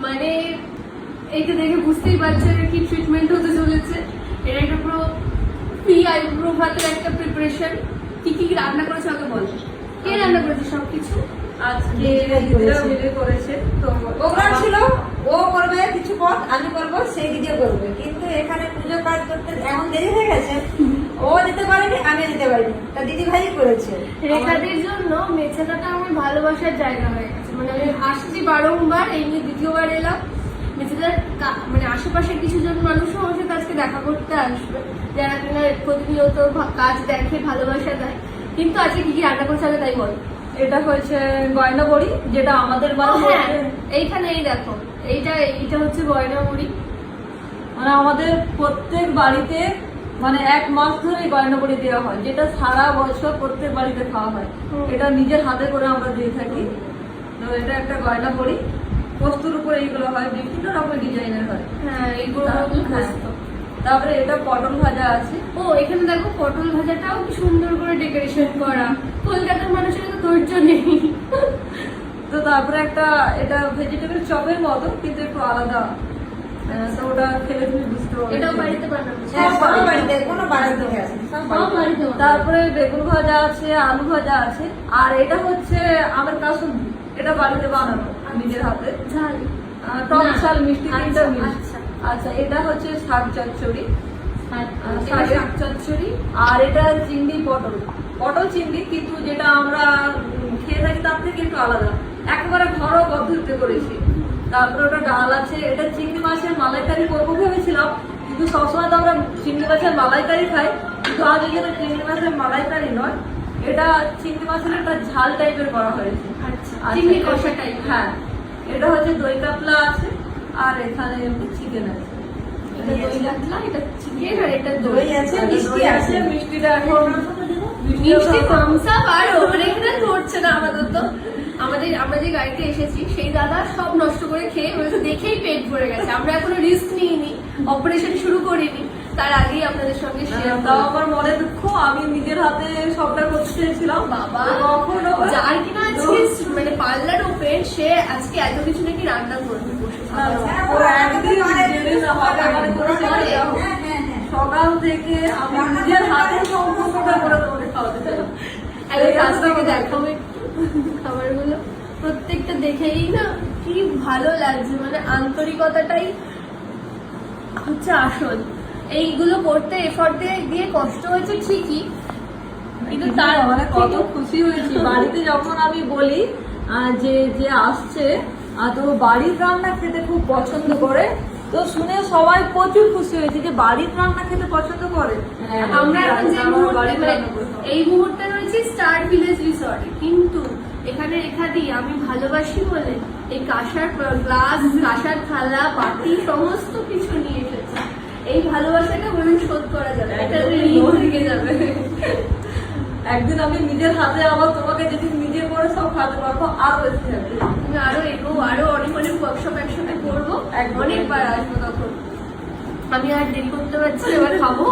মানে এইটা দেখে বুঝতেই পারছেন কি ট্রিটমেন্ট হতে চলেছে। এটা একটা পুরো প্রি আইব্রো ভাতের একটা প্রিপারেশন। কি কি রান্না করেছে আগে বল, কে রান্না করেছে সবকিছু? আজকে দিদিরা মিলে করেছে। তো প্রোগ্রাম ছিল ও করবে কিছু পথ, আমি করবো, সেই দিদিও করবে, কিন্তু এখানে পুজো কাজ করতে এমন দেরি হয়ে গেছে, ও যেতে পারেনি, আমি যেতে পারিনি, তা দিদি ভাই করেছে। রেখাদের জন্য মেছেদাটা আমার ভালোবাসার জায়গা হয়ে গেছে। মানে আমি আসছি বারংবার, এই নিয়ে দ্বিতীয়বার এলাম। মেছেদার মানে আশেপাশের কিছু জন মানুষও আমার সাথে আজকে দেখা করতে আসবে, যারা কিনা প্রতিনিয়ত কাজ দেখে, ভালোবাসা দেয়। কিন্তু আজকে কি কি রান্না করছে আগে তাই বল। এটা হচ্ছে গয়না বড়ি, যেটা আমাদের হ্যাঁ, এইখানে এই দেখো, এইটা হচ্ছে গয়না মুড়ি। মানে আমাদের প্রত্যেক বাড়িতে মানে 1 মাস ধরে গয়না বড়ি দেওয়া হয়, যেটা সারা বছর প্রত্যেক বাড়িতে খাওয়া হয়। এটা নিজের হাতে করে আমরা দিয়ে থাকি। তো এটা একটা গয়না বড়ি, পোস্তর উপরে এইগুলো হয়, বিভিন্ন রকমের ডিজাইনের হয়। হ্যাঁ, এইগুলো পোস্ত। তারপরে এটা পটল ভাজা আছে। ও এখানে দেখো পটল ভাজাটাও কি সুন্দর করে ডেকোরেশন করা। কলকাতার মানুষের তো ধৈর্য নেই। তো তারপরে এটা ভেজিটেবল চপের মতো, কিন্তু একটু আলাদা। তো ওটা খেলে তুমি বুঝতে পারবে। এটাও বাড়িতে বানানো। হ্যাঁ, সব বাড়িতে, কোনো বাড়িতে থেকে আসে, সব সব বাড়িতে। বাড়িতে বানানো। তারপরে বেগুন ভাজা আছে, আলু ভাজা আছে। আর এটা হচ্ছে আমের কাসুন্দি, এটা বাড়িতে বানানো নিজের হাতে। ঝাল টক না। ঝাল মিষ্টি তিনটা আচ্ছা, মিষ্টি। আচ্ছা। আচ্ছা, এটা হচ্ছে শাক চচ্চড়ি। শাক চচ্চড়ি। আর এটা চিংড়ি পটল চিংড়ি, কিন্তু যেটা আমরা খেয়ে থাকি তার থেকে একটু আলাদা, একেবারে ঘরোয়া পদ্ধতিতে করেছি। তারপরে ওটা ডাল আছে। এটা চিংড়ি মাছের মালাইকারি করবো ভেবেছিলাম, কিন্তু সবসময় তো আমরা চিংড়ি মাছের মালাইকারি খাই, কিন্তু আজ এখানে চিংড়ি মাছের মালাইকারি নয়, এটা চিংড়ি মাছের একটা ঝাল টাইপের করা হয়েছে। আচ্ছা, চিংড়ি কষা টাইপ। হ্যাঁ, এটা হচ্ছে দই কাতলা আছে, আর এখানে চিকেন আছে। এটা দই কাতলা, এটা চিকেন, আর এটা দই দই আছে, মিষ্টি আছে। মিষ্টিটা এখন মিষ্টি থামস আপ। আর ওখানে এখানে ধরছে না আপাতত। আমরা যে গাড়িতে এসেছি সেই দাদা সব নষ্ট করে খেয়ে বলেছে, দেখেই পেট ভরে গেছে। আমরা এখনো রিস্ক নিইনি, অপারেশন শুরু করিনি, তার আগেই আপনাদের সঙ্গে শেয়ার। তাও আমার মনে দুঃখ, আমি নিজের হাতে সবটা করতে চেয়েছিলাম। বাবা কখনো যার কিনা আজকে মানে পার্লার ওপেন, সে আজকে এত কিছু নাকি রান্না করবে বসে। ও একদিন জেনে না হয় আমার করে চলে যাও। হ্যাঁ, হ্যাঁ, হ্যাঁ। সকাল থেকে আমি নিজের হাতে সম্পূর্ণটা করে তোমাকে খাওয়াতে চাই। একবার কাছ থেকে দেখাবো একটু খাবারগুলো। প্রত্যেকটা দেখেই না কি ভালো লাগছে, মানে আন্তরিকতাটাই হচ্ছে আসল। এইগুলো করতে এফর্ট দিয়ে কষ্ট হয়েছে ঠিকই, কিন্তু তার মানে কত খুশি হয়েছি বাড়িতে যখন আমি বলি যে আসছে, তো বাড়ির রান্না খেতে খুব পছন্দ করে। তো শুনে সবাই প্রচুর খুশি হয়েছে যে বাড়ির রান্না খেতে পছন্দ করে। আমরা এখন যে মুহূর্তে মানে এই মুহূর্তে রয়েছি স্টার ভিলেজ রিসর্টে, কিন্তু এখানে রেখা দিই আমি ভালোবাসি বলে এই কাঁসার গ্লাস, কাঁসার থালা, বাটি সমস্ত কিছু নিয়ে এসেছে। এই ভালোবাসাটা মনে শোধ করা যাবে, এটা ঋণ থেকে যাবে। একদিন আমি নিজের হাতে আবার তোমাকে যদি নিজে করে সব খাওয়াতে পারবো, আরো বেশি হবে। তুমি আরো এগো, আরো অনেক ওয়ার্কশপ একসাথে করবো, অনেকবার আসবো তখন। আমি আর দেরি করতে পারছি, এবার খাবো।